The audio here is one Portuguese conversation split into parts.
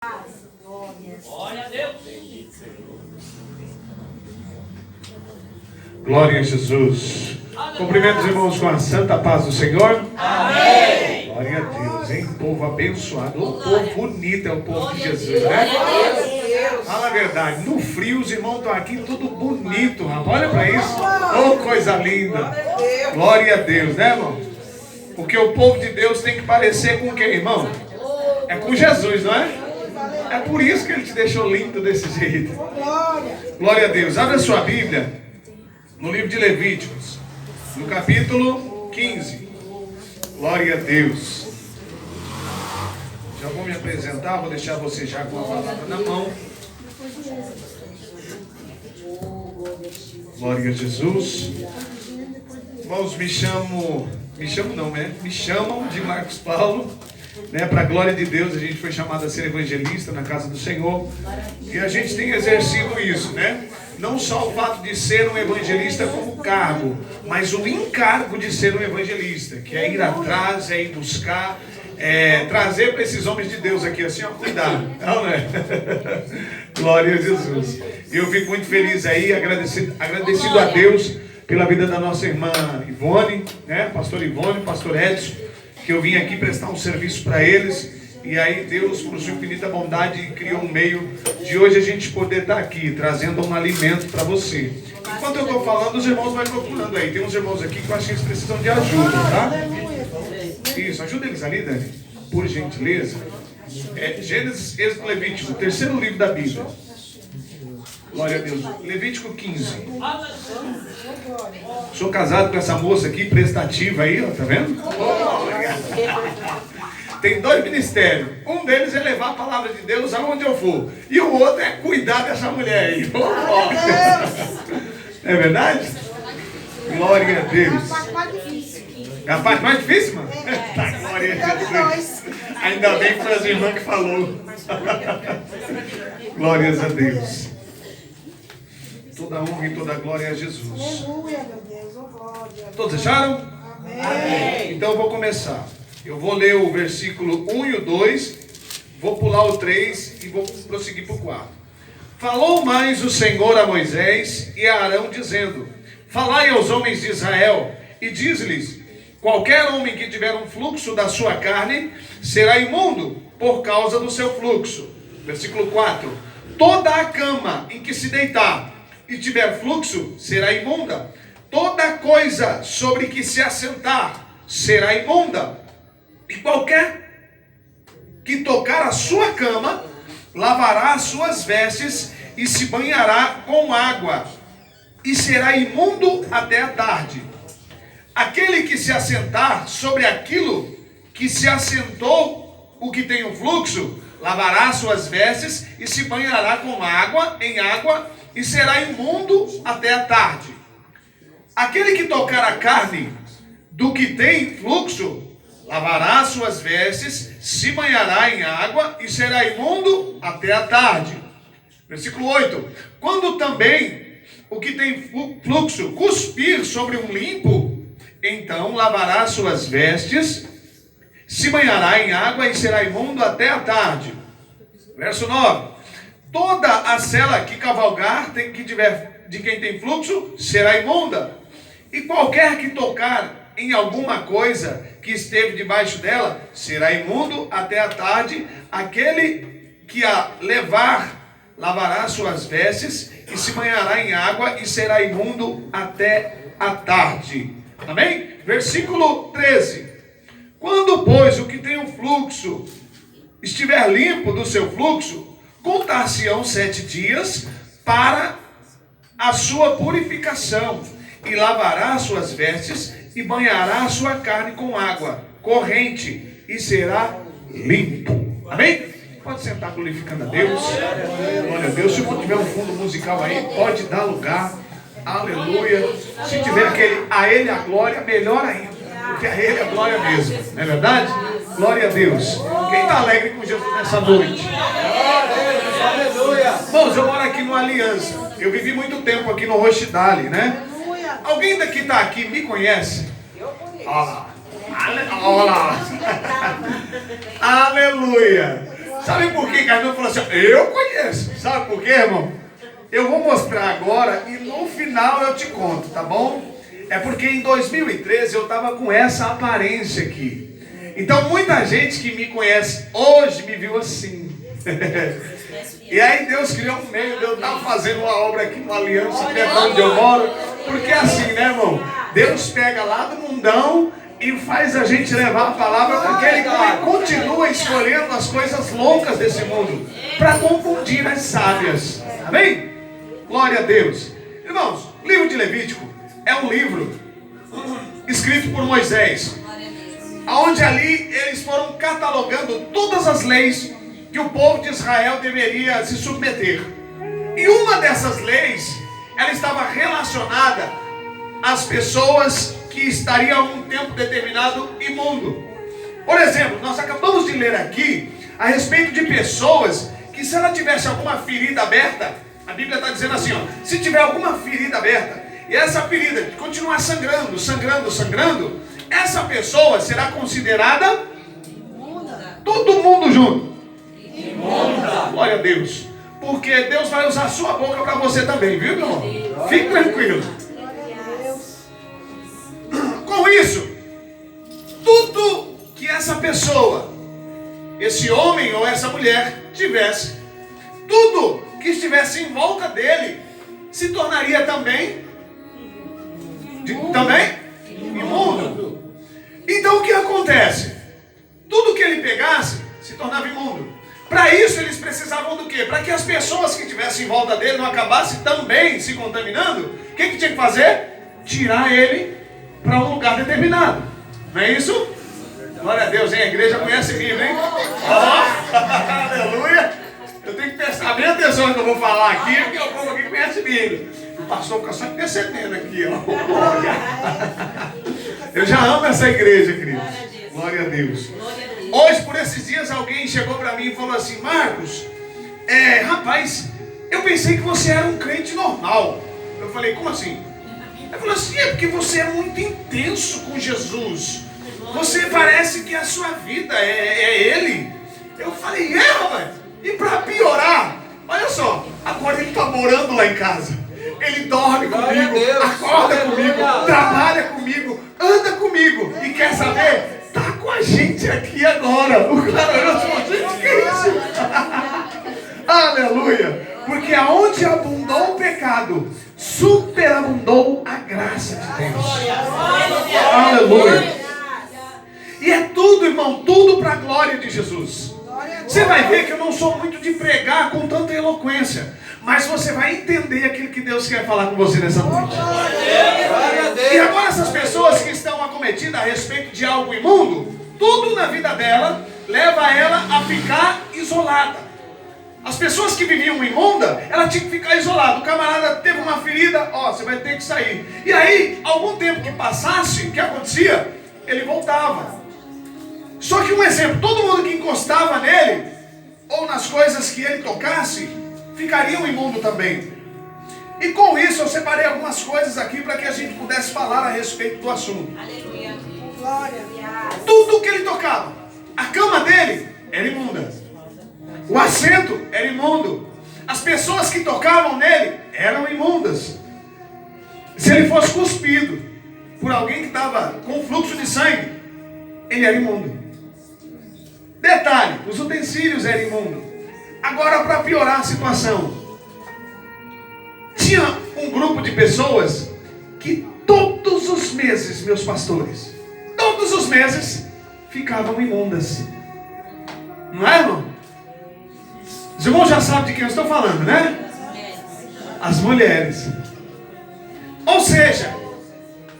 Glória a Deus. Glória a Jesus. Cumprimento os irmãos com a santa paz do Senhor. Amém. Glória a Deus, hein? Povo abençoado. O povo bonito é o povo de Jesus, né? Fala a verdade. No frio, os irmãos estão aqui tudo bonito, rapaz. Olha para isso. Oh, coisa linda. Glória a Deus, né, irmão? Porque o povo de Deus tem que parecer com quem, irmão? É com Jesus, não é? É por isso que ele te deixou lindo desse jeito. Glória a Deus. Abra a sua Bíblia no livro de Levíticos, no capítulo 15. Glória a Deus. Já vou me apresentar, vou deixar você já com a palavra na mão. Glória a Jesus. Irmãos, me chamam de Marcos Paulo, né? Para a glória de Deus, a gente foi chamado a ser evangelista na casa do Senhor. E a gente tem exercido isso, né? Não só o fato de ser um evangelista como cargo, mas o encargo de ser um evangelista, que é ir atrás, é ir buscar, trazer para esses homens de Deus aqui assim, ó, cuidado, não é? Glória a Jesus. E eu fico muito feliz aí, agradecido a Deus pela vida da nossa irmã Ivone, né? Pastor Ivone, pastor Edson, que eu vim aqui prestar um serviço para eles. E aí Deus, por sua infinita bondade, criou um meio de hoje a gente poder estar aqui, trazendo um alimento para você. Enquanto eu estou falando, os irmãos vão procurando aí. Tem uns irmãos aqui que eu acho que eles precisam de ajuda, tá? Isso, ajuda eles ali, Dani, por gentileza. Gênesis, Êxodo, Levítico, o terceiro livro da Bíblia. Glória a Deus. Levítico 15. Sou casado com essa moça aqui, prestativa aí, ó, tá vendo? Tem dois ministérios. Um deles é levar a palavra de Deus aonde eu for. E o outro é cuidar dessa mulher aí. É verdade? Glória a Deus. É a parte mais difícil, mano? Tá, glória a Jesus. Ainda bem que foi as irmãs que falou. Glórias a Deus. Toda honra e toda glória a Jesus. Todos acharam? Amém. Então eu vou começar. Eu vou ler o versículo 1 e o 2, vou pular o 3 e vou prosseguir para o 4. Falou mais o Senhor a Moisés e a Arão, dizendo: falai aos homens de Israel e diz-lhes: qualquer homem que tiver um fluxo da sua carne será imundo por causa do seu fluxo. Versículo 4. Toda a cama em que se deitar e tiver fluxo será imunda. Toda coisa sobre que se assentar será imunda. E qualquer que tocar a sua cama, lavará as suas vestes e se banhará com água, e será imundo até a tarde. Aquele que se assentar sobre aquilo que se assentou, o que tem um fluxo, lavará as suas vestes e se banhará com água, em água, e será imundo até a tarde. Aquele que tocar a carne do que tem fluxo, lavará as suas vestes, se banhará em água e será imundo até a tarde. Versículo 8. Quando também o que tem fluxo cuspir sobre um limpo, então lavará as suas vestes, se banhará em água e será imundo até a tarde. Verso 9. Toda a sela que cavalgar que tiver de quem tem fluxo será imunda. E qualquer que tocar em alguma coisa que esteve debaixo dela será imundo até a tarde. Aquele que a levar lavará suas vestes e se banhará em água e será imundo até a tarde. Amém? Versículo 13. Quando, pois, o que tem um fluxo estiver limpo do seu fluxo, contar-se-ão 7 dias para a sua purificação, e lavará as suas vestes e banhará a sua carne com água corrente e será limpo. Amém? Pode sentar glorificando a Deus. Glória a Deus. Se não tiver um fundo musical aí, pode dar lugar. Aleluia. Se tiver aquele a Ele a glória, melhor ainda, porque a Ele a glória mesmo. Não é verdade? Glória a Deus. Quem está alegre com Jesus nessa noite? Aleluia. Irmãos, eu moro aqui no Aliança. Eu vivi muito tempo aqui no Rochdale, né? Alguém daqui está aqui, me conhece? Eu conheço. Olha lá. Aleluia. Sabe por quê que a irmã falou assim? Eu conheço. Sabe por quê, irmão? Eu vou mostrar agora e no final eu te conto, tá bom? É porque em 2013 eu estava com essa aparência aqui. Então muita gente que me conhece hoje me viu assim. E aí Deus criou um meio de eu estar fazendo uma obra aqui, uma aliança perto onde eu moro. Porque assim, né, irmão? Deus pega lá do mundão e faz a gente levar a palavra, porque Ele continua escolhendo as coisas loucas desse mundo para confundir as sábias. Amém? Glória a Deus. Irmãos, o livro de Levítico é um livro escrito por Moisés, onde ali eles foram catalogando todas as leis que o povo de Israel deveria se submeter. E uma dessas leis, ela estava relacionada às pessoas que estariam um tempo determinado imundo. Por exemplo, nós acabamos de ler aqui a respeito de pessoas que, se ela tivesse alguma ferida aberta, a Bíblia está dizendo assim, ó, se tiver alguma ferida aberta e essa ferida continuar sangrando, essa pessoa será considerada todo mundo junto. Imunda. Glória a Deus. Porque Deus vai usar a sua boca para você também, viu, meu irmão? Fique tranquilo. Com isso, tudo que essa pessoa, esse homem ou essa mulher tivesse, tudo que estivesse em volta dele, se tornaria também imundo. Então o que acontece? Tudo que ele pegasse se tornava imundo. Para isso eles precisavam do quê? Para que as pessoas que estivessem em volta dele não acabassem também se contaminando, o que tinha que fazer? Tirar ele para um lugar determinado. Não é isso? Glória a Deus, hein? A igreja conhece Bíblia, hein? Oh, aleluia! Eu tenho que prestar bem atenção no que eu vou falar aqui, porque o povo aqui conhece Bíblia. O pastor fica só percebendo aqui, ó. Eu já amo essa igreja, queridos. Glória a Deus. Hoje, por esses dias, alguém chegou para mim e falou assim: Marcos, rapaz, eu pensei que você era um crente normal. Eu falei, como assim? Ele falou assim, é porque você é muito intenso com Jesus. Você parece que a sua vida é Ele. Eu falei, rapaz. E para piorar, olha só, agora ele está morando lá em casa. Ele dorme comigo, acorda comigo, trabalha comigo, anda comigo. E quer saber? Está com a gente aqui agora. O cara olhou e falou, gente, que é isso? Aleluia. Porque aonde abundou o pecado, superabundou a graça de Deus. Aleluia. E é tudo, irmão, tudo para a glória de Jesus. Você vai ver que eu não sou muito de pregar com tanta eloquência, mas você vai entender aquilo que Deus quer falar com você nessa noite. E agora essas pessoas que estão acometidas a respeito de algo imundo, tudo na vida dela leva ela a ficar isolada. As pessoas que viviam imunda, ela tinha que ficar isolada. O camarada teve uma ferida, você vai ter que sair. E aí, algum tempo que passasse, o que acontecia? Ele voltava. Só que um exemplo, todo mundo que encostava nele, ou nas coisas que ele tocasse, ficariam imundo também. E com isso eu separei algumas coisas aqui para que a gente pudesse falar a respeito do assunto. Aleluia. Glória. Tudo que ele tocava, a cama dele era imunda, o assento era imundo, as pessoas que tocavam nele eram imundas. Se ele fosse cuspido por alguém que estava com fluxo de sangue, ele era imundo. Detalhe, os utensílios eram imundos. Agora, para piorar a situação, tinha um grupo de pessoas que todos os meses, meus pastores, todos os meses ficavam imundas. Não é, irmão? Os irmãos já sabem de quem eu estou falando, né? As mulheres. Ou seja,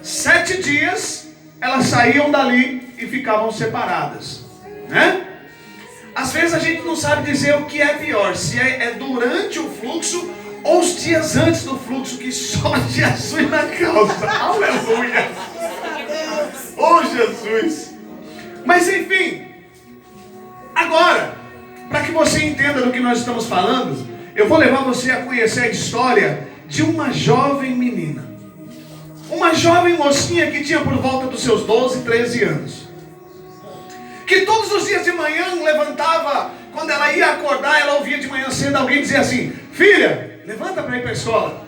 7 dias elas saíam dali e ficavam separadas, né? Às vezes a gente não sabe dizer o que é pior, se é durante o fluxo ou os dias antes do fluxo, que só Jesus na causa. Aleluia. Oh Jesus. Mas enfim, agora, para que você entenda do que nós estamos falando, eu vou levar você a conhecer a história de uma jovem menina. Uma jovem mocinha que tinha por volta dos seus 12, 13 anos. Que todos os dias de manhã levantava quando ela ia acordar, ela ouvia de manhã cedo alguém dizer assim: filha, levanta para ir para a escola.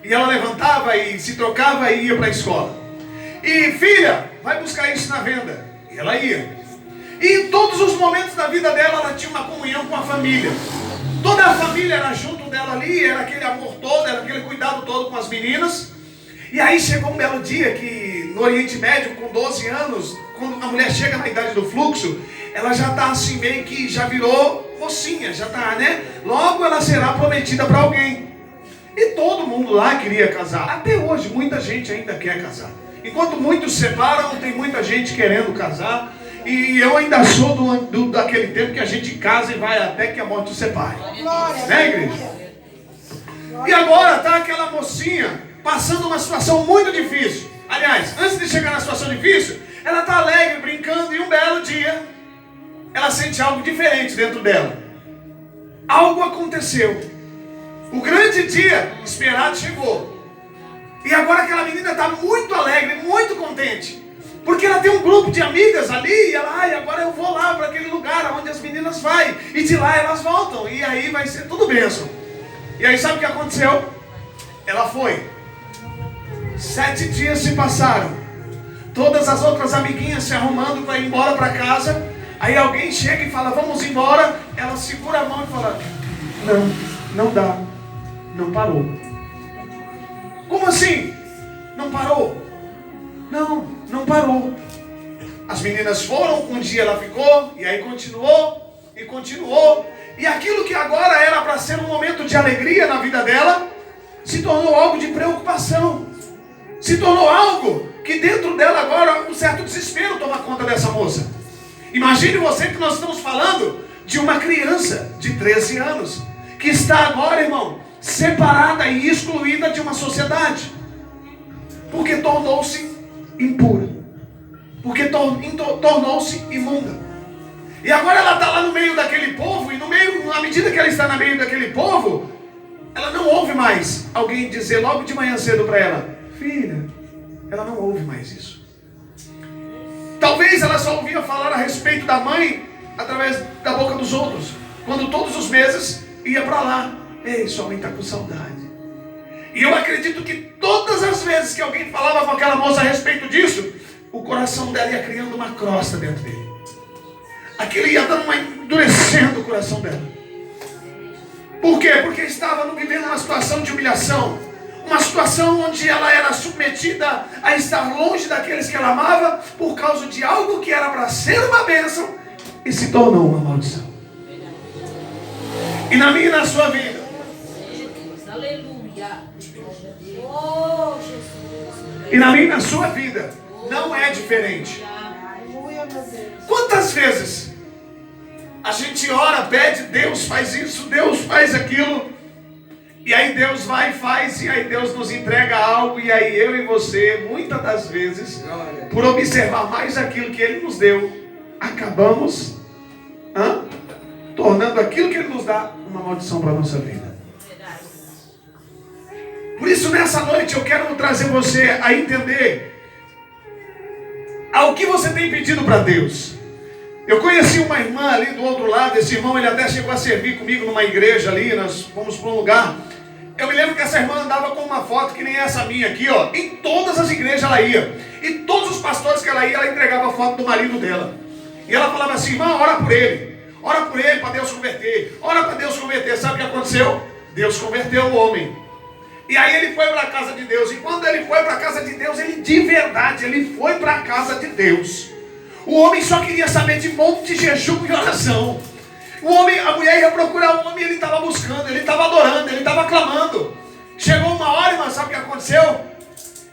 E ela levantava e se trocava e ia para a escola. E filha, vai buscar isso na venda. E ela ia. E em todos os momentos da vida dela, ela tinha uma comunhão com a família. Toda a família era junto dela ali, era aquele amor todo, era aquele cuidado todo com as meninas. E aí chegou um belo dia que no Oriente Médio, com 12 anos, quando a mulher chega na idade do fluxo, ela já está assim meio que já virou mocinha, já está, né? Logo ela será prometida para alguém. E todo mundo lá queria casar. Até hoje muita gente ainda quer casar. Enquanto muitos separam, tem muita gente querendo casar. E eu ainda sou daquele tempo que a gente casa e vai até que a morte o separe. Né, igreja? E agora está aquela mocinha passando uma situação muito difícil. Aliás, antes de chegar na situação difícil, ela está alegre, brincando, e um belo dia ela sente algo diferente dentro dela. Algo aconteceu. O grande dia esperado chegou. E agora aquela menina está muito alegre, muito contente. Porque ela tem um grupo de amigas ali, e ela, agora eu vou lá para aquele lugar onde as meninas vão, e de lá elas voltam, e aí vai ser tudo bênção. E aí sabe o que aconteceu? Ela foi. 7 dias se passaram. Todas as outras amiguinhas se arrumando para ir embora para casa. Aí alguém chega e fala, vamos embora. Ela segura a mão e fala, não dá, não parou. Como assim? Não parou? Não parou. As meninas foram, um dia ela ficou, e aí continuou, e continuou. E aquilo que agora era para ser um momento de alegria na vida dela, se tornou algo de preocupação. Se tornou algo que dentro dela agora um certo desespero toma conta dessa moça. Imagine você que nós estamos falando de uma criança de 13 anos, que está agora, irmão, separada e excluída de uma sociedade. Porque tornou-se impura. Porque tornou-se imunda. E agora ela está lá no meio daquele povo, e na medida que ela está no meio daquele povo, ela não ouve mais alguém dizer logo de manhã cedo para ela, filha, ela não ouve mais isso. Talvez ela só ouvia falar a respeito da mãe através da boca dos outros, quando todos os meses ia para lá, ei, sua mãe está com saudade. E eu acredito que todas as vezes que alguém falava com aquela moça a respeito disso, o coração dela ia criando uma crosta dentro dele. Aquilo ia endurecendo o coração dela. Por quê? Porque estava vivendo uma situação de humilhação. Uma situação onde ela era submetida a estar longe daqueles que ela amava, por causa de algo que era para ser uma bênção e se tornou uma maldição. E na minha e na sua vida, e na minha e na sua vida, não é diferente. Quantas vezes a gente ora, pede, Deus faz isso, Deus faz aquilo, e aí Deus vai e faz, e aí Deus nos entrega algo, e aí eu e você, muitas das vezes, por observar mais aquilo que Ele nos deu, acabamos tornando aquilo que Ele nos dá uma maldição para a nossa vida. Por isso nessa noite eu quero trazer você a entender ao que você tem pedido para Deus. Eu conheci uma irmã ali do outro lado. Esse irmão, ele até chegou a servir comigo numa igreja ali. Nós fomos para um lugar. Eu me lembro que essa irmã andava com uma foto que nem essa minha aqui, ó. Em todas as igrejas ela ia. E todos os pastores que ela ia, ela entregava a foto do marido dela. E ela falava assim, irmã, ora por ele. Ora por ele para Deus converter. Ora para Deus converter. Sabe o que aconteceu? Deus converteu o homem. E aí ele foi para a casa de Deus. E quando ele foi para a casa de Deus, ele de verdade, ele foi para a casa de Deus. O homem só queria saber de monte de jejum e oração. O homem, a mulher ia procurar o homem, ele estava buscando, ele estava adorando, ele estava clamando. Chegou uma hora, irmã, sabe o que aconteceu?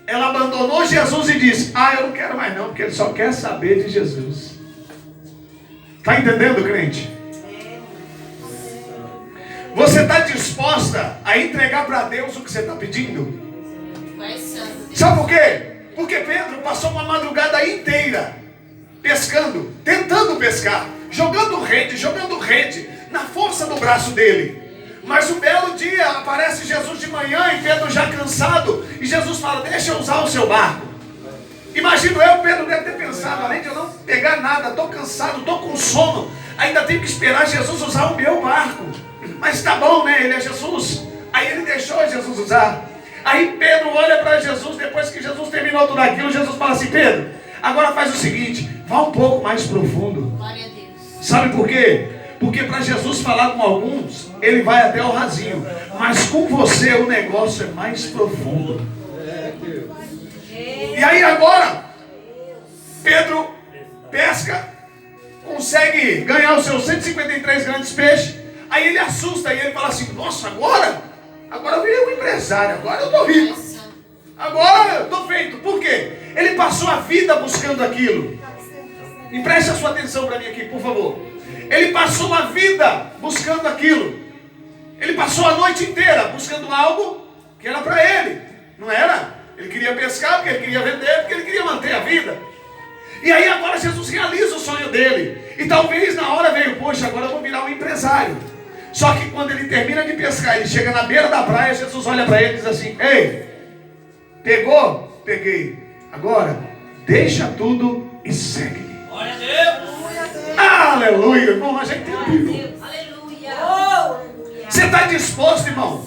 Ela abandonou Jesus e disse, eu não quero mais não, porque ele só quer saber de Jesus. Está entendendo, crente? Você está disposta a entregar para Deus o que você está pedindo? Sabe por quê? Porque Pedro passou uma madrugada inteira pescando, tentando pescar, jogando rede, na força do braço dele. Mas um belo dia aparece Jesus de manhã e Pedro já cansado, e Jesus fala, deixa eu usar o seu barco. Imagino Pedro deve ter pensado, além de eu não pegar nada, estou cansado, estou com sono, ainda tenho que esperar Jesus usar o meu barco. Mas tá bom, né? Ele é Jesus. Aí ele deixou Jesus usar. Aí Pedro olha para Jesus, depois que Jesus terminou tudo aquilo, Jesus fala assim: Pedro, agora faz o seguinte, vá um pouco mais profundo. Glória a Deus. Sabe por quê? Porque para Jesus falar com alguns, ele vai até o rasinho. Mas com você o negócio é mais profundo. E aí agora, Pedro pesca, consegue ganhar os seus 153 grandes peixes. Aí ele assusta e ele fala assim: nossa, agora eu virei um empresário, agora eu estou rico. Agora eu estou feito. Por quê? Ele passou a vida buscando aquilo. E preste a sua atenção para mim aqui, por favor. Ele passou a vida buscando aquilo. Ele passou a noite inteira buscando algo que era para ele. Não era? Ele queria pescar porque ele queria vender, porque ele queria manter a vida. E aí agora Jesus realiza o sonho dele. E talvez na hora veio: poxa, agora eu vou virar um empresário. Só que quando ele termina de pescar, ele chega na beira da praia, Jesus olha para ele e diz assim: ei, pegou? Peguei. Agora, deixa tudo e segue-me. Glória a Deus. Aleluia, irmão, a gente tem Bíblia. Aleluia. Você está disposto, irmão,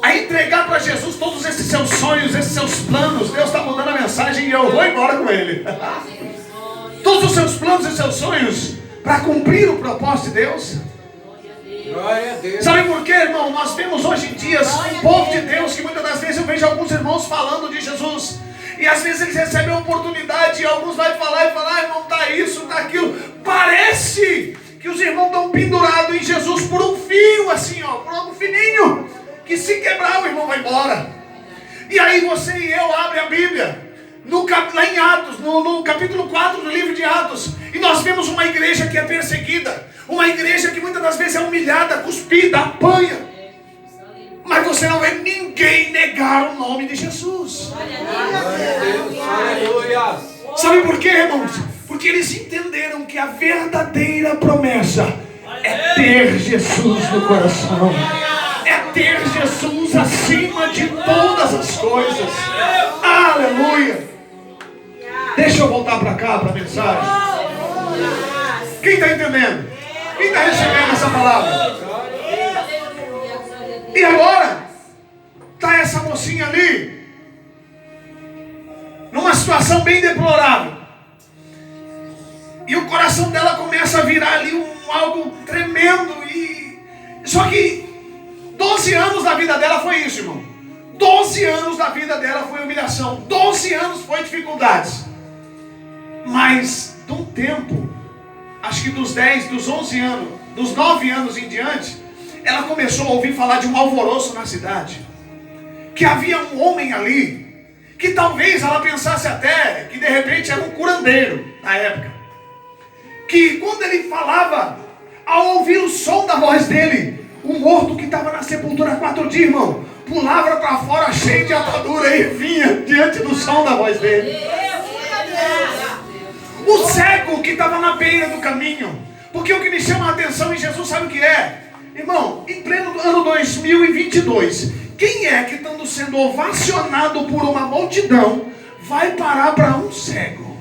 a entregar para Jesus todos esses seus sonhos, esses seus planos? Deus está mandando a mensagem e eu vou embora com ele. Todos os seus planos e seus sonhos para cumprir o propósito de Deus. Glória a Deus. Sabe por quê, irmão? Nós vemos hoje em dia um povo de Deus que muitas das vezes eu vejo alguns irmãos falando de Jesus. E às vezes eles recebem a oportunidade e alguns vão falar e falar: irmão, tá isso, tá aquilo. Parece que os irmãos estão pendurados em Jesus por um fio, assim, ó, por algo fininho, que se quebrar o irmão vai embora. E aí você e eu abrem a Bíblia, lá em Atos, no capítulo 4 do livro de Atos, e nós vemos uma igreja que é perseguida, uma igreja que muitas das vezes é humilhada, cuspida, apanha. Mas você não vê ninguém negar o nome de Jesus. Aleluia. Sabe por quê, irmãos? Porque eles entenderam que a verdadeira promessa é ter Jesus no coração. É ter Jesus acima de todas as coisas. Aleluia. Deixa eu voltar para cá, para a mensagem. Quem está entendendo? Quem está recebendo essa palavra? E agora, está essa mocinha ali, numa situação bem deplorável. E o coração dela começa a virar ali algo tremendo. Só que 12 anos da vida dela foi isso, irmão. 12 anos da vida dela foi humilhação. 12 anos foi dificuldades. Mas de um tempo, acho que dos 10, dos 11 anos, dos 9 anos em diante, ela começou a ouvir falar de um alvoroço na cidade. Que havia um homem ali, que talvez ela pensasse até que de repente era um curandeiro na época. Que quando ele falava, ao ouvir o som da voz dele, o morto que estava na sepultura há 4 dias, irmão, pulava para fora cheio de atadura e vinha diante do som da voz dele. O cego que estava na beira do caminho. Porque o que me chama a atenção em Jesus, sabe o que é? Irmão, em pleno ano 2022, quem é que, estando sendo ovacionado por uma multidão, vai parar para um cego?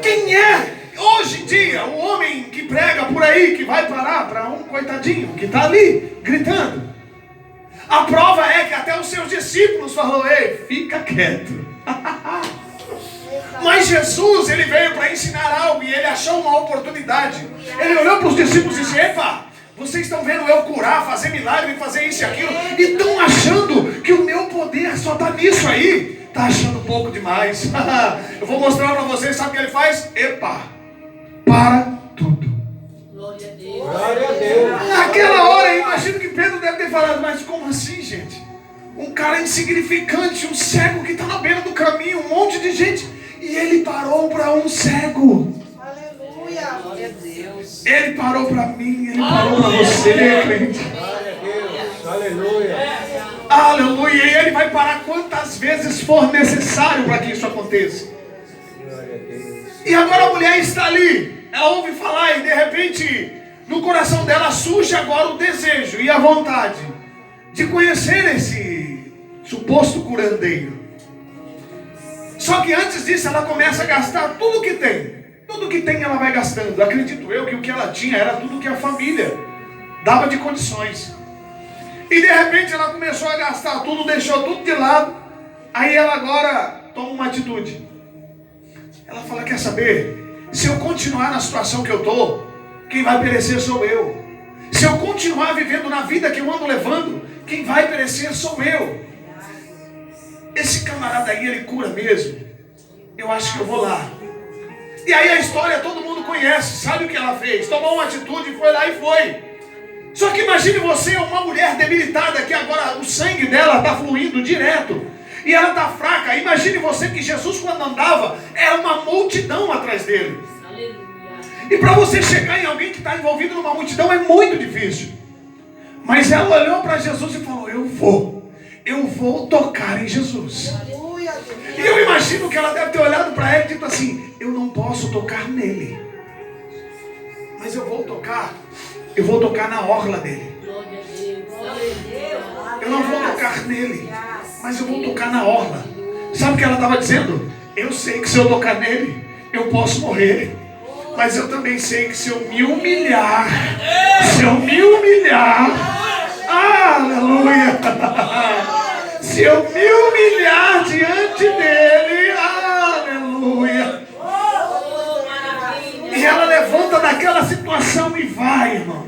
Quem é, hoje em dia, o homem que prega por aí, que vai parar para um coitadinho que está ali, gritando? A prova é que até os seus discípulos falaram: ei, fica quieto. Mas Jesus, ele veio para ensinar algo e ele achou uma oportunidade. Ele olhou para os discípulos e disse: epa, vocês estão vendo eu curar, fazer milagre, fazer isso e aquilo, e estão achando que o meu poder só está nisso aí. Está achando pouco demais. Eu vou mostrar para vocês, sabe o que ele faz? Epa, para tudo. Glória a Deus. Glória a Deus. Naquela hora eu imagino que Pedro deve ter falado: mas como assim, gente? Um cara insignificante, um cego que está na beira do caminho, um monte de gente. E ele parou para um cego. Aleluia. Glória a Deus. Ele parou para mim, ele parou para você, crente. Glória a Deus. Aleluia. Aleluia. E ele vai parar quantas vezes for necessário para que isso aconteça. Glória a Deus. E agora a mulher está ali. Ela ouve falar e de repente no coração dela surge agora o desejo e a vontade de conhecer esse suposto curandeiro. Só que antes disso ela começa a gastar tudo que tem. Tudo que tem ela vai gastando. Acredito eu que o que ela tinha era tudo que a família dava de condições. E de repente ela começou a gastar tudo, deixou tudo de lado. Aí ela agora toma uma atitude. Ela fala, quer saber? Se eu continuar na situação que eu estou, quem vai perecer sou eu. Se eu continuar vivendo na vida que eu ando levando, quem vai perecer sou eu. Esse camarada aí, ele cura mesmo. Eu acho que eu vou lá. E aí a história todo mundo conhece. Sabe o que ela fez? Tomou uma atitude, foi lá e foi. Só que imagine você, uma mulher debilitada, que agora o sangue dela está fluindo direto. E ela está fraca. Imagine você que Jesus, quando andava, era uma multidão atrás dele. E para você chegar em alguém que está envolvido numa multidão é muito difícil. Mas ela olhou para Jesus e falou, eu vou tocar em Jesus. E eu imagino que ela deve ter olhado para ele e dito assim, eu não posso tocar nele, mas eu vou tocar na orla dele. Eu não vou tocar nele, mas eu vou tocar na orla. Sabe o que ela estava dizendo? Eu sei que se eu tocar nele, eu posso morrer. Mas eu também sei que se eu me humilhar, aleluia, se eu me humilhar diante dele, aleluia. E ela levanta daquela situação e vai, irmão.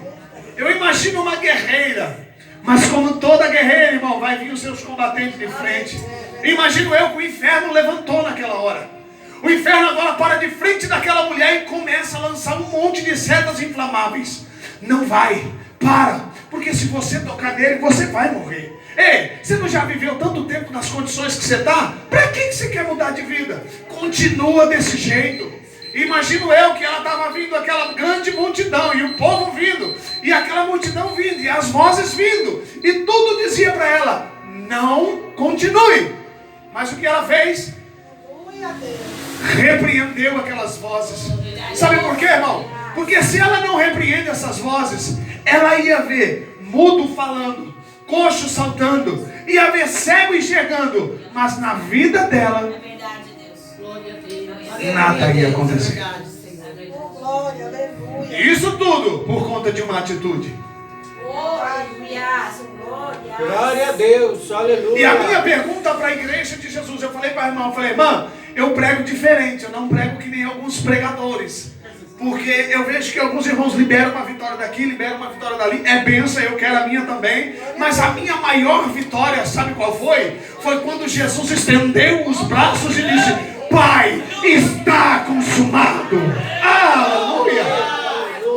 Eu imagino uma guerreira, mas como toda guerreira, irmão, vai vir os seus combatentes de frente. Imagino eu que o inferno levantou naquela hora. O inferno agora para de frente daquela mulher e começa a lançar um monte de setas inflamáveis. Não vai, para, porque se você tocar nele, você vai morrer. Ei, você não já viveu tanto tempo nas condições que você está? Para que você quer mudar de vida? Continua desse jeito. Imagino eu que ela estava vindo, aquela grande multidão, e o povo vindo, e aquela multidão vindo, e as vozes vindo, e tudo dizia para ela, não continue. Mas o que ela fez? Repreendeu aquelas vozes. Sabe por quê, irmão? Porque se ela não repreende essas vozes, ela ia ver mudo falando, coxo saltando, ia ver cego enxergando, mas na vida dela nada ia acontecer. Isso tudo por conta de uma atitude. Glória a Deus, aleluia. E a minha pergunta para a igreja de Jesus, eu falei para a irmã, eu falei, irmã, eu prego diferente, eu não prego que nem alguns pregadores. Porque eu vejo que alguns irmãos liberam uma vitória daqui, liberam uma vitória dali. É bênção, eu quero a minha também. Mas a minha maior vitória, sabe qual foi? Foi quando Jesus estendeu os braços e disse, Pai, está consumado. Aleluia.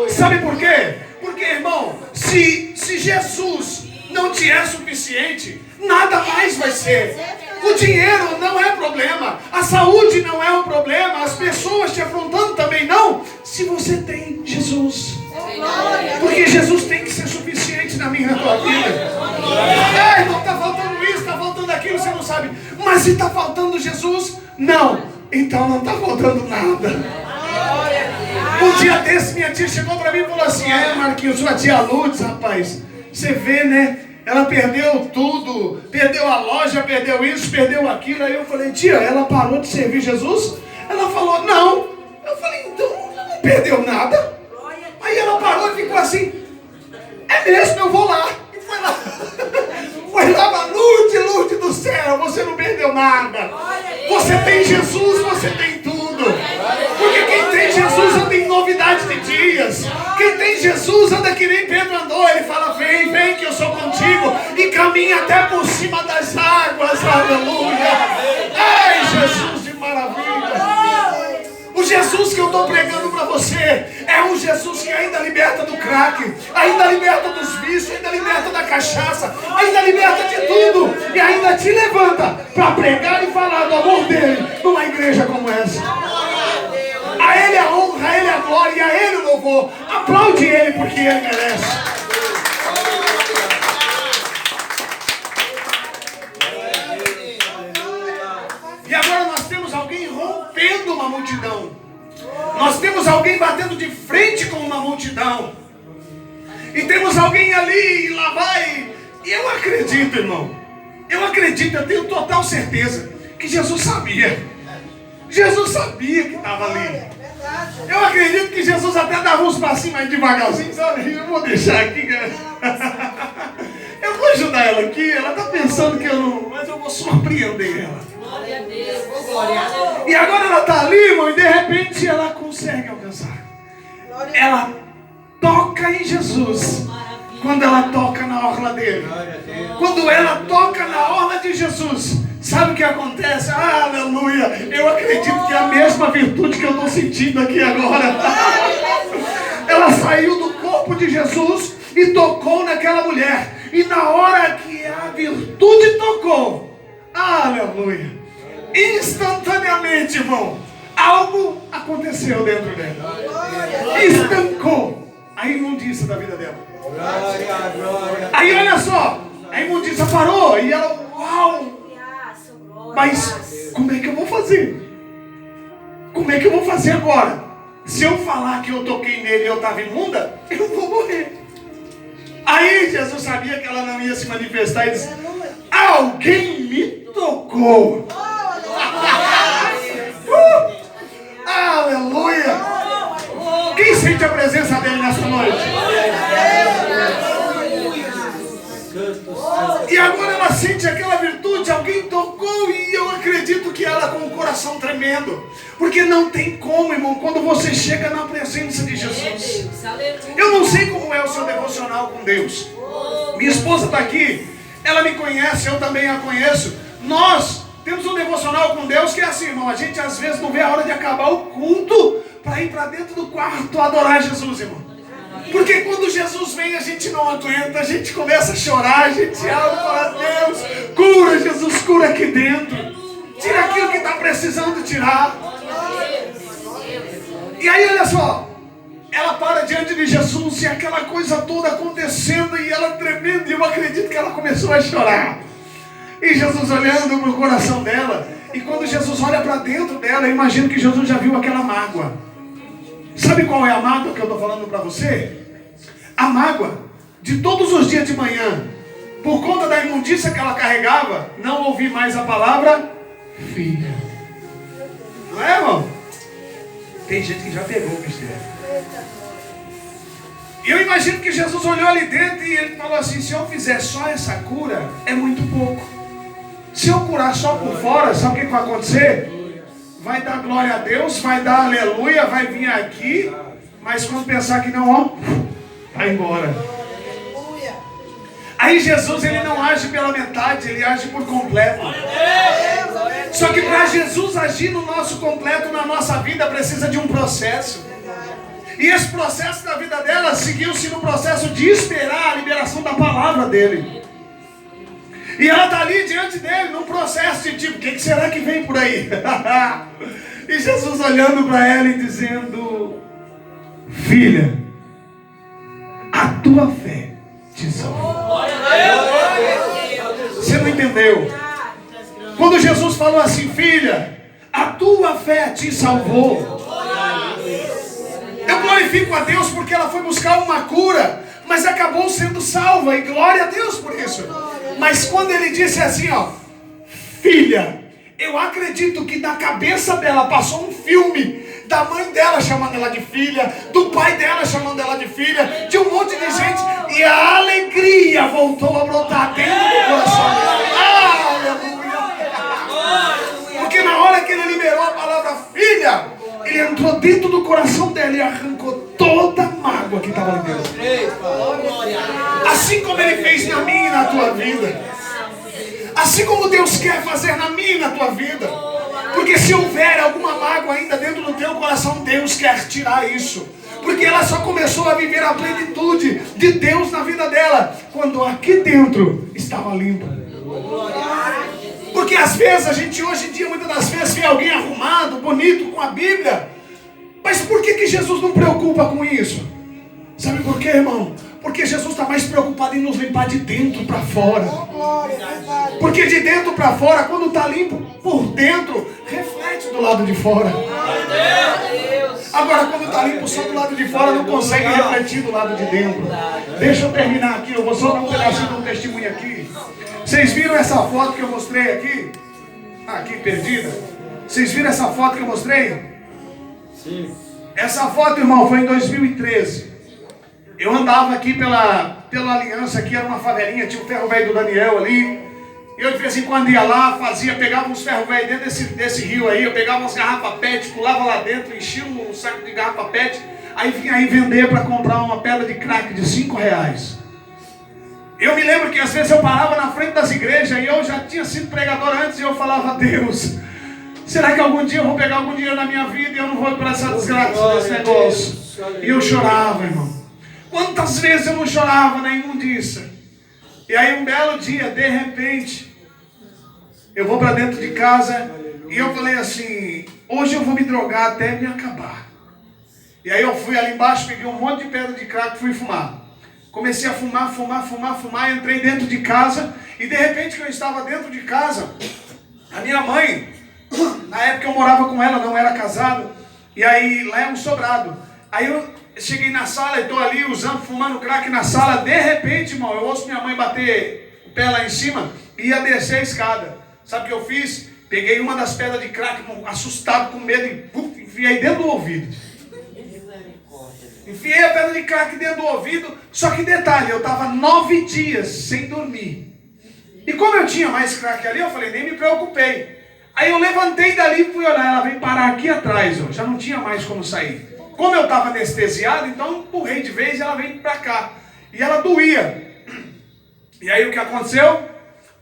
Sabe por quê? Porque, irmão, se Jesus não te é suficiente, nada mais vai ser. O dinheiro não é problema, a saúde não é um problema, as pessoas te afrontando também não, se você tem Jesus. Porque Jesus tem que ser suficiente na minha e na tua vida. Não está faltando isso, está faltando aquilo, você não sabe. Mas se está faltando Jesus, não. Então não está faltando nada. Um dia desse minha tia chegou para mim e falou assim, Marquinhos, sua tia Lourdes, rapaz, você vê, né? Ela perdeu tudo, perdeu a loja, perdeu isso, perdeu aquilo. Aí eu falei, tia, ela parou de servir Jesus? Ela falou, não. Eu falei, então ela não perdeu nada. Aí ela parou e ficou assim, é mesmo, eu vou lá. E foi lá. Foi lá, Lourdes do céu, você não perdeu nada. Você tem Jesus, você tem tudo. Porque quem tem Jesus anda em novidade de dias. Quem tem Jesus anda que nem Pedro andou. Ele fala, vem que eu sou contigo. E caminha até por cima das águas. Aleluia. Ai, Jesus de maravilha. O Jesus que eu estou pregando para você é um Jesus que ainda liberta do crack, ainda liberta dos vícios, ainda liberta da cachaça, ainda liberta de tudo. E ainda te levanta para pregar e falar do amor dele numa igreja como essa. A ele a honra, a ele a glória e a ele o louvor. Aplaude ele porque ele merece. E agora nós temos alguém rompendo uma multidão. Nós temos alguém batendo de frente com uma multidão. E temos alguém ali e lá vai. E eu acredito, irmão. Eu acredito, eu tenho total certeza que Jesus sabia. Jesus sabia que estava ali. Eu acredito que Jesus até dava uns passinhos mais devagarzinho, sabe? Eu vou deixar aqui, cara. Eu vou ajudar ela aqui. Ela está pensando que eu não... Mas eu vou surpreender ela. Glória a Deus. Glória a Deus. E agora ela está ali, irmão, e de repente ela consegue alcançar. Ela toca em Jesus. Quando ela toca na orla dele. Quando ela toca na orla de Jesus, sabe o que acontece? Ah, aleluia! Eu acredito que é a mesma virtude que eu estou sentindo aqui agora. Ela saiu do corpo de Jesus e tocou naquela mulher. E na hora que a virtude tocou, aleluia! Instantaneamente, irmão, algo aconteceu dentro dela. Estancou a imundícia da vida dela. Aí olha só, a imundícia parou e ela, uau! Mas como é que eu vou fazer? Como é que eu vou fazer agora? Se eu falar que eu toquei nele e eu estava imunda, eu vou morrer. Aí Jesus sabia que ela não ia se manifestar e disse: alguém me tocou. Aleluia! Quem sente a presença dele nessa noite? E agora ela sente aquela virtude, alguém tocou, e eu acredito que ela com o coração tremendo. Porque não tem como, irmão, quando você chega na presença de Jesus. Eu não sei como é o seu devocional com Deus. Minha esposa está aqui, ela me conhece, eu também a conheço. Nós temos um devocional com Deus que é assim, irmão, a gente às vezes não vê a hora de acabar o culto para ir para dentro do quarto adorar Jesus, irmão. Porque quando Jesus vem, a gente não aguenta, a gente começa a chorar, a gente abre e fala: Deus, cura, Jesus, cura aqui dentro. Tira aquilo que está precisando tirar. E aí, olha só, ela para diante de Jesus e aquela coisa toda acontecendo e ela tremendo, e eu acredito que ela começou a chorar. E Jesus olhando para o coração dela, e quando Jesus olha para dentro dela, eu imagino que Jesus já viu aquela mágoa. Sabe qual é a mágoa que eu estou falando para você? A mágoa de todos os dias de manhã, por conta da imundícia que ela carregava, não ouvir mais a palavra filha. Não é, irmão? Tem gente que já pegou o mistério. E eu imagino que Jesus olhou ali dentro e ele falou assim: se eu fizer só essa cura, é muito pouco. Se eu curar só por fora, sabe o que vai acontecer? Vai dar glória a Deus, vai dar aleluia, vai vir aqui, mas quando pensar que não, ó, vai embora. Aí Jesus, ele não age pela metade, ele age por completo. Só que para Jesus agir no nosso completo, na nossa vida, precisa de um processo. E esse processo da vida dela seguiu-se no processo de esperar a liberação da palavra dele. E ela está ali diante dele, num processo de tipo: o que será que vem por aí? E Jesus olhando para ela e dizendo: filha, a tua fé te salvou. Você não entendeu? Quando Jesus falou assim: filha, a tua fé te salvou. Eu glorifico a Deus porque ela foi buscar uma cura, mas acabou sendo salva, e glória a Deus por isso. Mas quando ele disse assim, ó: filha, eu acredito que na cabeça dela passou um filme da mãe dela chamando ela de filha, do pai dela chamando ela de filha, de um monte de gente, e a alegria voltou a brotar dentro do coração dela. Aleluia! Porque na hora que ele liberou a palavra filha, ele entrou dentro do coração dela e arrancou toda a mágoa que estava ali dentro. Assim como ele fez na minha e na tua vida. Assim como Deus quer fazer na minha e na tua vida. Porque se houver alguma mágoa ainda dentro do teu coração, Deus quer tirar isso. Porque ela só começou a viver a plenitude de Deus na vida dela quando aqui dentro estava limpo. Porque às vezes a gente hoje em dia, muitas das vezes, vê alguém arrumado, bonito, com a Bíblia. Mas por que Jesus não preocupa com isso? Sabe por quê, irmão? Porque Jesus está mais preocupado em nos limpar de dentro para fora. Porque de dentro para fora, quando está limpo por dentro, reflete do lado de fora. Agora, quando está limpo só do lado de fora, não consegue refletir do lado de dentro. Deixa eu terminar aqui, eu vou só dar um pedacinho de um testemunho aqui. Vocês viram essa foto que eu mostrei aqui? Aqui perdida. Vocês viram essa foto que eu mostrei? Sim. Essa foto, irmão, foi em 2013. Eu andava aqui pela Aliança, aqui era uma favelinha, tinha o ferro velho do Daniel ali. Eu de vez em quando ia lá, pegava uns ferro velho dentro desse rio aí, eu pegava umas garrafas PET, pulava lá dentro, enchia um saco de garrafa PET, aí vinha aí vender para comprar uma pedra de crack de R$5. Eu me lembro que às vezes eu parava na frente das igrejas e eu já tinha sido pregador antes e eu falava: Deus, será que algum dia eu vou pegar algum dinheiro na minha vida e eu não vou para essa desgraça desse negócio? E eu chorava, irmão. Quantas vezes eu não chorava na imundícia? E aí um belo dia, de repente, eu vou para dentro de casa e eu falei assim: hoje eu vou me drogar até me acabar. E aí eu fui ali embaixo, peguei um monte de pedra de crack e fui fumar. Comecei a fumar, entrei dentro de casa e de repente que eu estava dentro de casa, a minha mãe, na época eu morava com ela, não era casado, e aí lá é um sobrado. Aí eu cheguei na sala e estou ali fumando crack na sala, de repente, irmão, eu ouço minha mãe bater o pé lá em cima e ia descer a escada. Sabe o que eu fiz? Peguei uma das pedras de crack, irmão, assustado, com medo, e enfiei dentro do ouvido. Enfiei a pedra de crack dentro do ouvido, só que detalhe, eu estava 9 dias sem dormir. E como eu tinha mais crack ali, eu falei, nem me preocupei. Aí eu levantei dali e fui olhar, ela veio parar aqui atrás, ó, já não tinha mais como sair. Como eu estava anestesiado, então empurrei de vez e ela veio para cá. E ela doía. E aí o que aconteceu?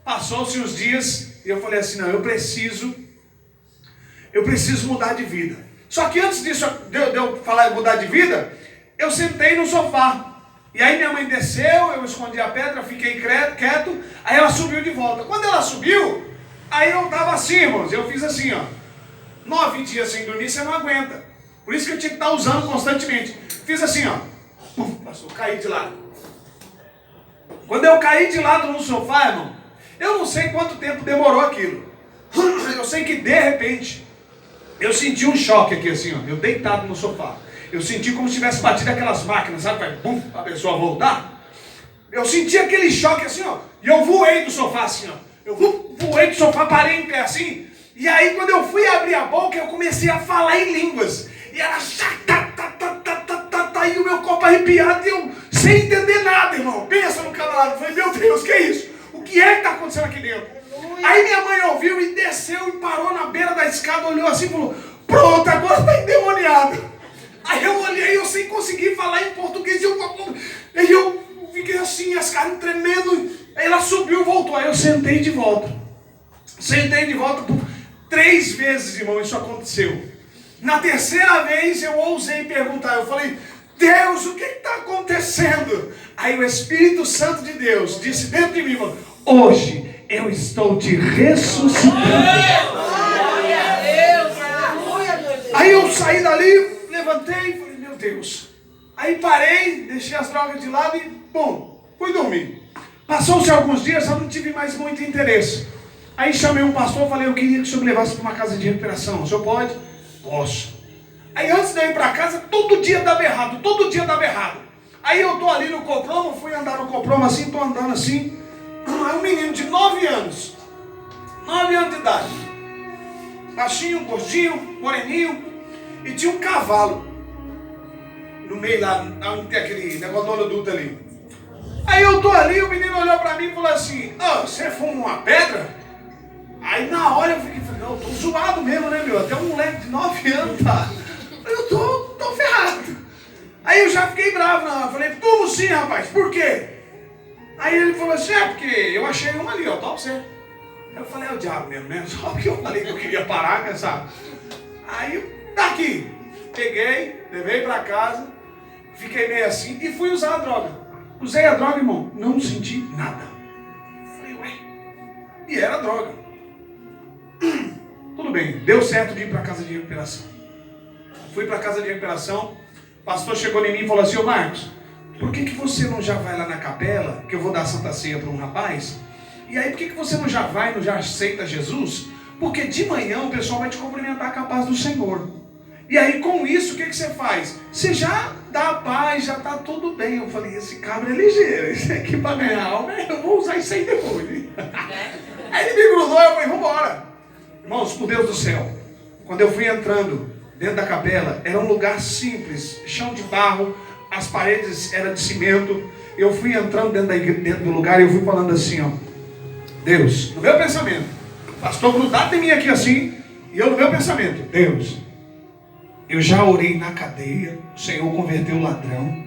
Passou-se os dias e eu falei assim, não, eu preciso mudar de vida. Só que antes disso, de eu falar mudar de vida, eu sentei no sofá. E aí minha mãe desceu, eu escondi a pedra, fiquei quieto, aí ela subiu de volta. Quando ela subiu, aí eu estava assim, irmãos, eu fiz assim, ó. 9 dias sem dormir, você não aguenta. Por isso que eu tinha que estar usando constantemente. Fiz assim, ó. Passou, caí de lado. Quando eu caí de lado no sofá, irmão, eu não sei quanto tempo demorou aquilo. Eu sei que de repente, eu senti um choque aqui assim, ó. Eu deitado no sofá. Eu senti como se tivesse batido aquelas máquinas, sabe? Para a pessoa voltar. Eu senti aquele choque assim, ó. E eu voei do sofá assim, ó. Eu voei do sofá, parei em pé assim. E aí quando eu fui abrir a boca, eu comecei a falar em línguas. E era e o meu corpo arrepiado e eu sem entender nada, irmão. Pensa no camarada. Eu falei, meu Deus, que é isso? O que é que está acontecendo aqui dentro? Aí minha mãe ouviu e desceu e parou na beira da escada, olhou assim e falou, pronto, agora está endemoniado. Aí eu olhei, eu sem conseguir falar em português, aí eu fiquei assim, as carnes tremendo. Aí ela subiu e voltou, aí eu sentei de volta. Por 3 vezes, irmão, isso aconteceu. Na terceira vez eu ousei perguntar, eu falei, Deus, o que está acontecendo? Aí o Espírito Santo de Deus disse dentro de mim, hoje eu estou te ressuscitando. Aí eu saí dali, levantei e falei, meu Deus. Aí parei, deixei as drogas de lado e, bom, fui dormir. Passou-se alguns dias, eu não tive mais muito interesse. Aí chamei um pastor e falei, eu queria que o senhor me levasse para uma casa de recuperação. O senhor pode? Posso. Aí antes de eu ir para casa, todo dia dava errado. Aí eu tô ali no Copromo, fui andar no Copromo assim, tô andando assim. Aí um menino de 9 anos. 9 anos de idade. Baixinho, gordinho, moreninho. E tinha um cavalo. No meio lá, onde tem aquele negócio do oleoduto ali. Aí eu tô ali, o menino olhou para mim e falou assim, você fuma uma pedra? Aí na hora eu falei, não, eu tô zoado mesmo, né, meu? Até um moleque de 9 anos, tá? Eu tô ferrado. Aí eu já fiquei bravo, não. Eu falei, como sim, rapaz? Por quê? Aí ele falou assim, porque eu achei uma ali, ó, top você. Eu falei, é o diabo mesmo, né? Só porque eu falei que eu queria parar, né, sabe? Aí, tá aqui. Peguei, levei pra casa, fiquei meio assim e fui usar a droga. Usei a droga, irmão, não senti nada. Falei, ué, e era droga. Tudo bem, deu certo de ir para a casa de recuperação. Fui para a casa de recuperação, o pastor chegou em mim e falou assim, ô Marcos, por que você não já vai lá na capela, que eu vou dar Santa Ceia para um rapaz, e aí por que você não já vai, não já aceita Jesus? Porque de manhã o pessoal vai te cumprimentar com a paz do Senhor. E aí com isso, o que você faz? Você já dá a paz, já está tudo bem. Eu falei, esse cabra é ligeiro, isso aqui para ganhar alma, eu vou usar isso aí depois. Aí ele me grudou, eu falei, vambora. Irmãos, por Deus do céu, quando eu fui entrando dentro da capela. Era um lugar simples, chão de barro, as paredes eram de cimento. Eu fui entrando dentro do lugar e eu fui falando assim, ó: Deus, no meu pensamento, o pastor grudado em mim aqui assim, e eu no meu pensamento: Deus, eu já orei na cadeia, o Senhor converteu o ladrão.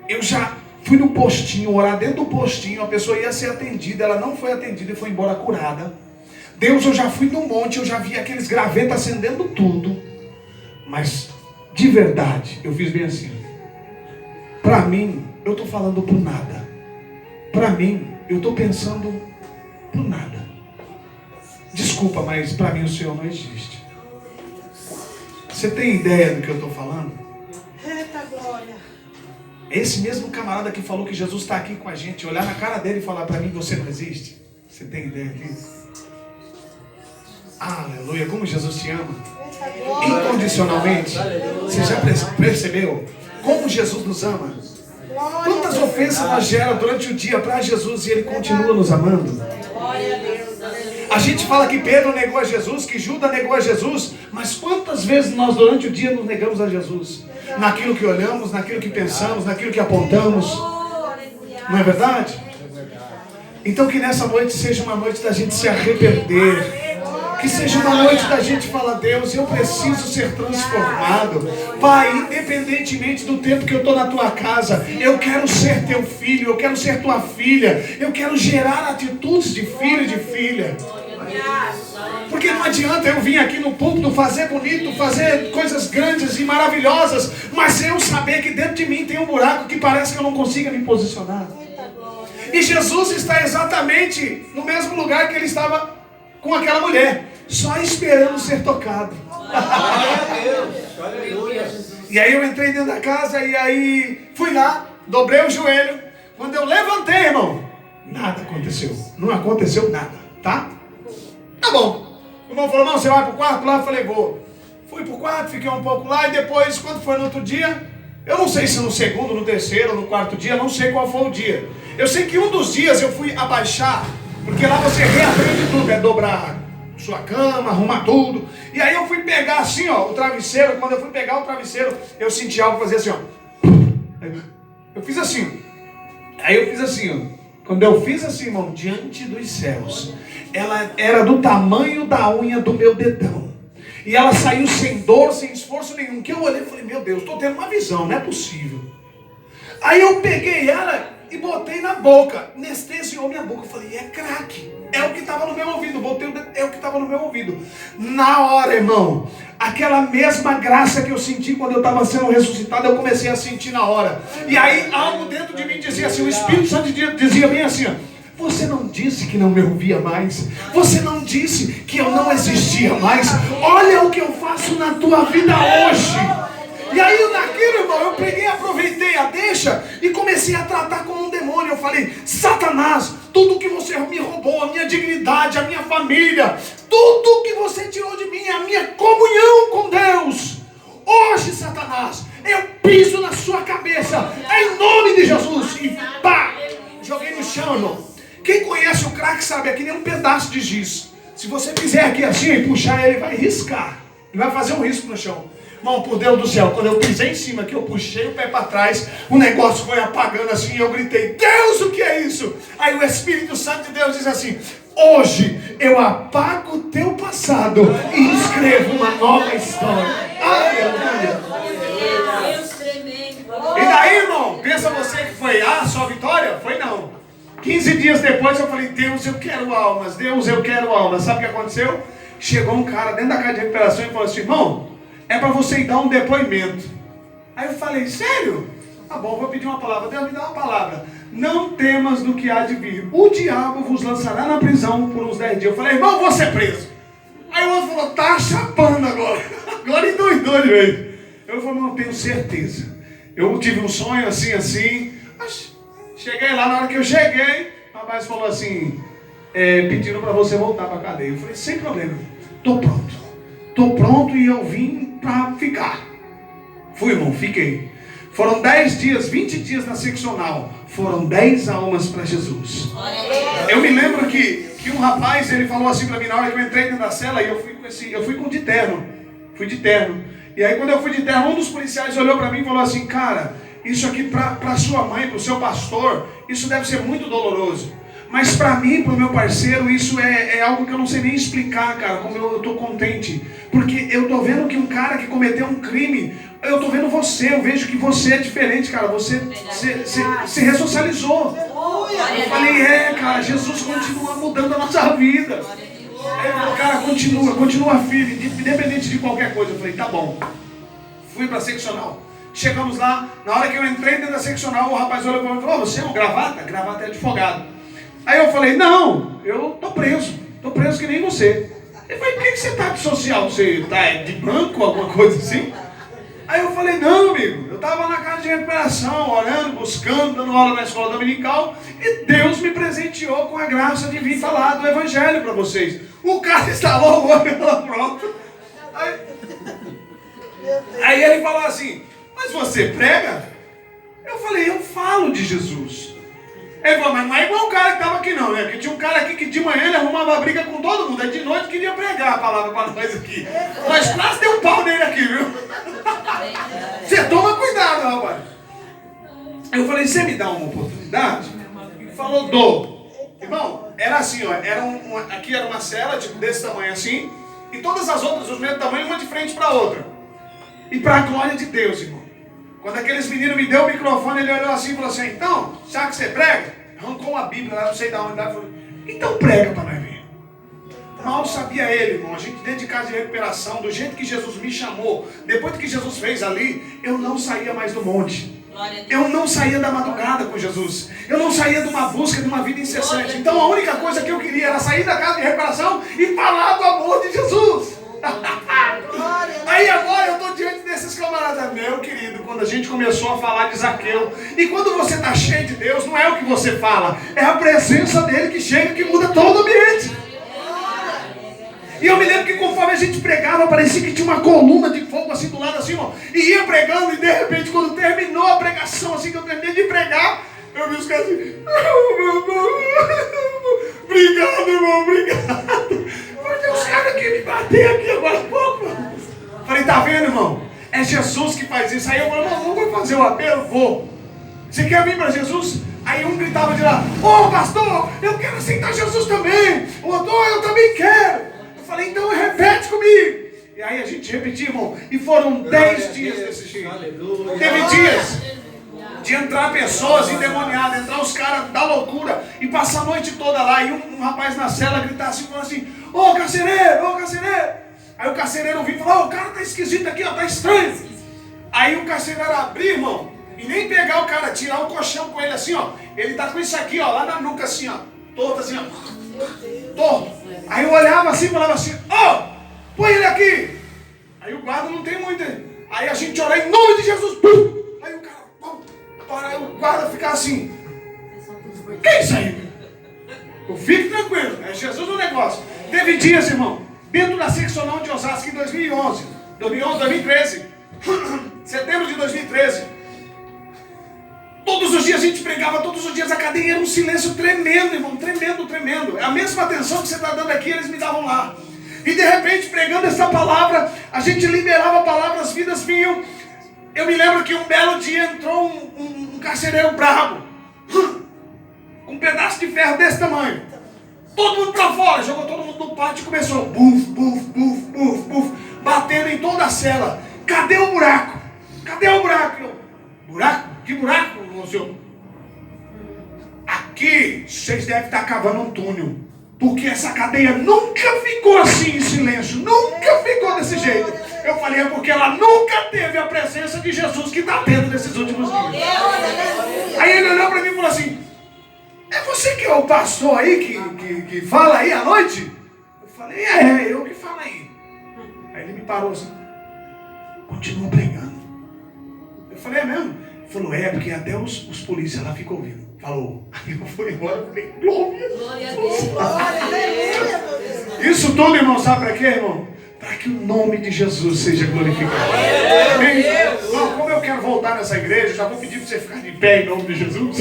Eu já fui no postinho, orar dentro do postinho, a pessoa ia ser atendida, ela não foi atendida e foi embora curada. Deus, eu já fui no monte, eu já vi aqueles gravetos acendendo tudo. Mas, de verdade, eu fiz bem assim. Para mim, eu estou falando por nada. Para mim, eu estou pensando por nada. Desculpa, mas para mim o Senhor não existe. Você tem ideia do que eu estou falando? Eita glória. Esse mesmo camarada que falou que Jesus está aqui com a gente, olhar na cara dele e falar para mim: você não existe. Você tem ideia disso? Aleluia, como Jesus te ama. Incondicionalmente. Você já percebeu como Jesus nos ama? Quantas ofensas nós geramos durante o dia para Jesus e Ele continua nos amando? A gente fala que Pedro negou a Jesus, que Judas negou a Jesus, mas quantas vezes nós durante o dia nos negamos a Jesus? Naquilo que olhamos, naquilo que pensamos, naquilo que apontamos. Não é verdade? Então que nessa noite seja uma noite da gente se arrepender. Que seja uma noite da gente falar: Deus, eu preciso ser transformado. Pai, independentemente do tempo que eu estou na tua casa, eu quero ser teu filho, eu quero ser tua filha, eu quero gerar atitudes de filho e de filha. Porque não adianta eu vir aqui no púlpito fazer bonito, fazer coisas grandes e maravilhosas, mas eu saber que dentro de mim tem um buraco que parece que eu não consiga me posicionar. E Jesus está exatamente no mesmo lugar que ele estava com aquela mulher, só esperando ser tocado. E aí eu entrei dentro da casa e aí fui lá, dobrei o joelho. Quando eu levantei, irmão, nada aconteceu. Não aconteceu nada, tá? Tá bom. O irmão falou: não, você vai pro quarto lá? Eu falei: vou. Fui pro quarto, fiquei um pouco lá e depois, quando foi no outro dia, eu não sei se no segundo, no terceiro, no quarto dia, não sei qual foi o dia. Eu sei que um dos dias eu fui abaixar, porque lá você reaprende tudo, é dobrar sua cama, arrumar tudo. E aí eu fui pegar assim, ó, o travesseiro. Quando eu fui pegar o travesseiro, eu senti algo fazer assim, ó. Eu fiz assim. Aí eu fiz assim, ó. Quando eu fiz assim, irmão, diante dos céus, ela era do tamanho da unha do meu dedão. E ela saiu sem dor, sem esforço nenhum. Que eu olhei e falei: meu Deus, estou tendo uma visão, não é possível. Aí eu peguei ela e botei na boca, anestesiou minha boca. Eu falei: é crack, é o que estava no meu ouvido. Botei o dedo, é o que estava no meu ouvido. Na hora, irmão, aquela mesma graça que eu senti quando eu estava sendo ressuscitado, eu comecei a sentir na hora. E aí algo dentro de mim dizia assim, o Espírito Santo dizia bem assim, ó: você não disse que não me ouvia mais? Você não disse que eu não existia mais? Olha o que eu faço na tua vida hoje. E aí naquilo, irmão, eu peguei, aproveitei a deixa e comecei a tratar como um demônio. Eu falei: Satanás, tudo que você me roubou, a minha dignidade, a minha família, tudo que você tirou de mim, a minha comunhão com Deus, hoje, Satanás, eu piso na sua cabeça, em nome de Jesus. E pá, joguei no chão, irmão. Quem conhece o crack sabe, é que nem um pedaço de giz. Se você fizer aqui assim e puxar, ele vai riscar. Ele vai fazer um risco no chão. Irmão, por Deus do céu, quando eu pisei em cima, que eu puxei o pé para trás, o negócio foi apagando assim, e eu gritei: Deus, o que é isso? Aí o Espírito Santo de Deus diz assim: hoje eu apago o teu passado e escrevo uma nova história. Aleluia! E daí, irmão, pensa você que foi só vitória? Foi não. 15 dias depois eu falei: Deus, eu quero almas. Deus, eu quero almas. Sabe o que aconteceu? Chegou um cara dentro da casa de recuperação e falou assim: irmão, é para você ir dar um depoimento. Aí eu falei: sério? Tá bom, vou pedir uma palavra. Deus, me dá uma palavra. Não temas do que há de vir. O diabo vos lançará na prisão por uns 10 dias. Eu falei: irmão, vou ser preso. Aí o outro falou: tá chapando agora. Agora endoidou de vez. Eu falei: não, tenho certeza. Eu tive um sonho assim. Cheguei lá, na hora que eu cheguei, o rapaz falou assim: pediram para você voltar para a cadeia. Eu falei: sem problema, tô pronto e eu vim para ficar. Fui, irmão, fiquei. Foram 10 dias, 20 dias na seccional. Foram 10 almas para Jesus. Eu me lembro que um rapaz, ele falou assim para mim na hora que eu entrei dentro da cela, e eu fui de terno. Fui de terno. E aí quando eu fui de terra, um dos policiais olhou para mim e falou assim: cara, isso aqui para sua mãe, para o seu pastor, isso deve ser muito doloroso. Mas para mim, para o meu parceiro, isso é algo que eu não sei nem explicar, cara, como eu estou contente. Porque eu estou vendo que um cara que cometeu um crime, eu estou vendo você, eu vejo que você é diferente, cara. Você se ressocializou. Eu falei, cara, Jesus continua mudando a nossa vida. Aí ele falou, cara, continua firme, independente de qualquer coisa. Eu falei, tá bom. Fui para a seccional. Chegamos lá, na hora que eu entrei dentro da seccional, o rapaz olhou para mim e falou: você é um gravata? Gravata é advogado. Aí eu falei: não, eu tô preso que nem você. Ele falou: por que você tá de social? Você tá de branco, alguma coisa assim? Aí eu falei: não, amigo, eu tava na casa de recuperação, orando, buscando, dando aula na escola dominical, e Deus me presenteou com a graça de vir falar do evangelho para vocês. O cara estalou o olho lá pronto. Aí ele falou assim: mas você prega? Eu falei: eu falo de Jesus. Ele falou: mas não é igual o cara que estava aqui não, né? Porque tinha um cara aqui que de manhã ele arrumava briga com todo mundo, aí de noite queria pregar a palavra para nós aqui. Nós quase deu um pau nele aqui, viu? Você toma cuidado, rapaz. Eu falei: você me dá uma oportunidade? Ele falou: dou. Irmão, era assim, ó, aqui era uma cela, tipo desse tamanho assim, e todas as outras, os mesmos tamanho, uma de frente para a outra. E para a glória de Deus, irmão. Quando aqueles meninos me deu o microfone, ele olhou assim e falou assim: então, sabe que você prega? Arrancou uma Bíblia lá, não sei de onde, falou: então prega para nós ver. Mal sabia ele, irmão, a gente dentro de casa de recuperação, do jeito que Jesus me chamou, depois do que Jesus fez ali, eu não saía mais do monte. Eu não saía da madrugada com Jesus. Eu não saía de uma busca, de uma vida incessante. Então a única coisa que eu queria era sair da casa de recuperação e falar do amor de Jesus. Aí agora eu estou diante desses camaradas. Meu querido, quando a gente começou a falar de Zaqueu, e quando você está cheio de Deus, não é o que você fala, é a presença dele que chega, que muda todo o ambiente. E eu me lembro que conforme a gente pregava, parecia que tinha uma coluna de fogo assim do lado assim, ó, e ia pregando, e de repente quando terminou a pregação, assim que eu terminei de pregar, eu vi os caras assim: obrigado, irmão, obrigado. Porque os caras que me bateram aqui agora há pouco. Falei: tá vendo, irmão? É Jesus que faz isso. Aí eu falei: não vou fazer o apelo? Vou. Você quer vir para Jesus? Aí um gritava de lá: ô pastor, eu quero aceitar Jesus também. O outro: eu também quero. Eu falei: então repete comigo. E aí a gente repetiu, irmão. E foram 10 dias desse jeito. Teve dias de entrar pessoas endemoniadas, entrar os caras da loucura e passar a noite toda lá. E um rapaz na cela gritar assim, falando assim: ô carcereiro, ô carcereiro. Aí o carcereiro viu e falou: o cara tá esquisito aqui, ó, tá estranho. Aí o carcereiro abriu, irmão, e nem pegar o cara, tirar o colchão com ele assim, ó. Ele tá com isso aqui, ó, lá na nuca assim, ó, torto assim, ó, torto. Aí eu olhava assim e falava assim: ô, põe ele aqui. Aí o guarda não tem muito. Aí a gente orava em nome de Jesus. Aí o cara, para o guarda ficar assim: que é isso aí? Eu fico tranquilo, é Jesus o negócio. Teve dias, irmão, dentro da seccional de Osasco em 2013, setembro de 2013. Todos os dias a gente pregava, todos os dias a cadeia era um silêncio tremendo, irmão, tremendo, tremendo. A mesma atenção que você está dando aqui, eles me davam lá. E de repente, pregando essa palavra, a gente liberava a palavra, as vidas vinham. Eu me lembro que um belo dia entrou um carcereiro brabo, com um pedaço de ferro desse tamanho. Todo mundo pra fora, jogou todo mundo no pátio e começou buf, buf, buf, buf, buf, batendo em toda a cela. Cadê o buraco? Cadê o buraco? Buraco? Que buraco, senhor? Aqui vocês devem estar cavando um túnel, porque essa cadeia nunca ficou assim em silêncio, nunca ficou desse jeito. Eu falei: é porque ela nunca teve a presença de Jesus que está tendo nesses últimos dias. Aí ele olhou para mim e falou assim: é você que é o pastor aí que fala aí à noite? Eu falei: é eu que falo aí. Aí ele me parou assim: continua pregando. Eu falei: é mesmo? Ele falou: é, porque até os polícias lá ficam ouvindo. Falou. Aí eu fui embora e falei: glória a Deus. Isso tudo, irmão, sabe para quê, irmão? Para que o nome de Jesus seja glorificado. Amém? Irmão, como eu quero voltar nessa igreja, já vou pedir para você ficar de pé em nome de Jesus.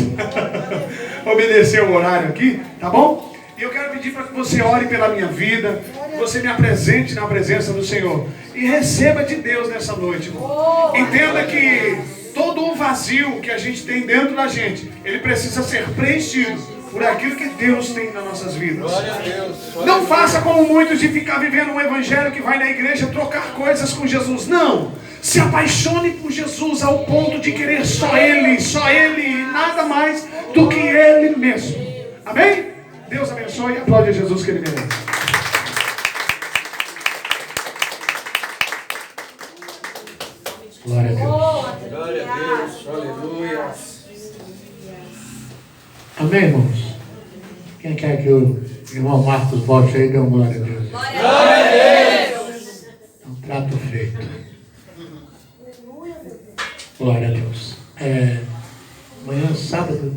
Obedecer o horário aqui, tá bom? E eu quero pedir para que você ore pela minha vida. você me apresente na presença do Senhor. E receba de Deus nessa noite, irmão. Entenda que todo o vazio que a gente tem dentro da gente, ele precisa ser preenchido por aquilo que Deus tem nas nossas vidas. Glória a Deus. Não faça como muitos de ficar vivendo um evangelho que vai na igreja trocar coisas com Jesus. Não. Se apaixone por Jesus ao ponto de querer só Ele e nada mais do que Ele mesmo. Amém? Deus abençoe e aplaude a Jesus que Ele merece. Glória a Deus. Glória a Deus. Aleluia. Amém, irmãos? Quem quer que o irmão Marcos volte aí, dê uma glória a Deus. Glória a Deus. É um trato feito. Glória a Deus. Amanhã, sábado,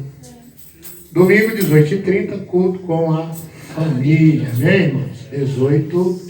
domingo, 18h30, culto com a família. Amém, irmãos? 18h30.